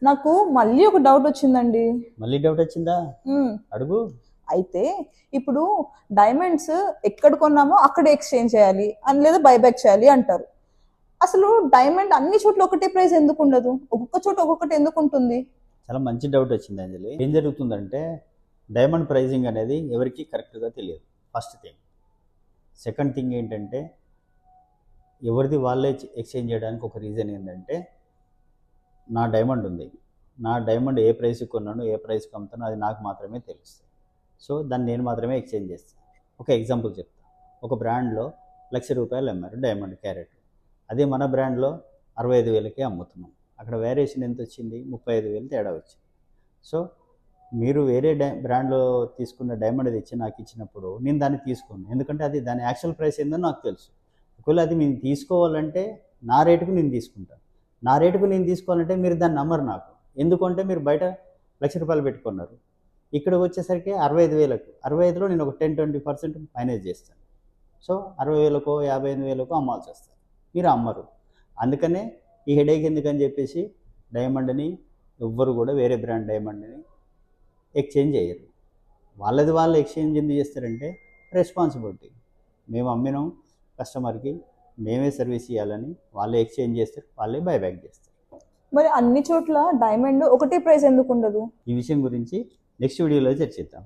నాకు మళ్ళీ ఒక డౌట్ వచ్చిందండి. మళ్ళీ డౌట్ వచ్చిందా? ఉమ్, అడుగు. అయితే ఇప్పుడు డైమండ్స్ ఎక్కడ కొన్నామో అక్కడ ఎక్స్చేంజ్ చేయాలి అని లేదా బైబ్యాక్ చేయాలి అంటారు. అసలు డైమండ్ అన్ని చోట్ల ఒకటే ప్రైస్ ఎందుకు ఉండదు? ఒక్కొక్క చోట ఒక్కొక్కటి ఎందుకు ఉంటుంది? చాలా మంచి డౌట్ వచ్చింది అంజలి. ఏం జరుగుతుందంటే డైమండ్ ప్రైజింగ్ అనేది ఎవరికి కరెక్ట్గా తెలియదు, ఫస్ట్ థింగ్. సెకండ్ థింగ్ ఏంటంటే ఎవరిది వాళ్ళే ఎక్స్చేంజ్ చేయడానికి ఒక రీజన్ ఏంటంటే నా డైమండ్ ఉంది, నా డైమండ్ ఏ ప్రైస్కి కొన్నాను, ఏ ప్రైస్కి అమ్ముతానో అది నాకు మాత్రమే తెలుస్తుంది. సో దాన్ని నేను మాత్రమే ఎక్స్చేంజ్ చేస్తాను. ఒక ఎగ్జాంపుల్ చెప్తాను. ఒక బ్రాండ్లో ₹1,00,000 అమ్మారు డైమండ్ క్యారెట్. అదే మన బ్రాండ్లో 65,000కే అమ్ముతున్నాం. అక్కడ వేరియేషన్ ఎంత వచ్చింది? 35,000 తేడా వచ్చింది. సో మీరు వేరే బ్రాండ్లో తీసుకున్న డైమండ్ తెచ్చి నాకు ఇచ్చినప్పుడు నేను దాన్ని తీసుకోను, ఎందుకంటే అది దాని యాక్చువల్ ప్రైస్ ఏందో నాకు తెలుసు. ఒకవేళ అది నేను తీసుకోవాలంటే నా రేటుకు నేను తీసుకుంటాను. నా రేటుకు నేను తీసుకోవాలంటే మీరు దాన్ని నమ్మరు నాకు. ఎందుకంటే మీరు బయట ₹1,00,000 పెట్టుకున్నారు, ఇక్కడికి వచ్చేసరికి 65,000కు, 65లో నేను ఒక 10-20% ఫైనాన్స్ చేస్తాను. సో 60,000కో 55,000కో అమ్మాల్సి వస్తుంది. మీరు అమ్మరు. అందుకనే ఈ హెడేక్ ఎందుకని చెప్పేసి డైమండ్ని ఎవ్వరు కూడా వేరే బ్రాండ్ డైమండ్ని ఎక్స్చేంజ్ చేయరు. వాళ్ళది వాళ్ళు ఎక్స్చేంజ్ ఎందుకు చేస్తారంటే రెస్పాన్సిబిలిటీ. మేము అమ్మినాం కస్టమర్కి, మేమే సర్వీస్ ఇవ్వాలని వాళ్ళే ఎక్స్చేంజ్ చేస్తారు, వాళ్ళే బైబ్యాక్ చేస్తారు. మరి అన్ని చోట్ల డైమండ్ ఒకటే ప్రైస్ ఎందుకు ఉండదు? ఈ విషయం గురించి నెక్స్ట్ వీడియోలో చర్చిద్దాం.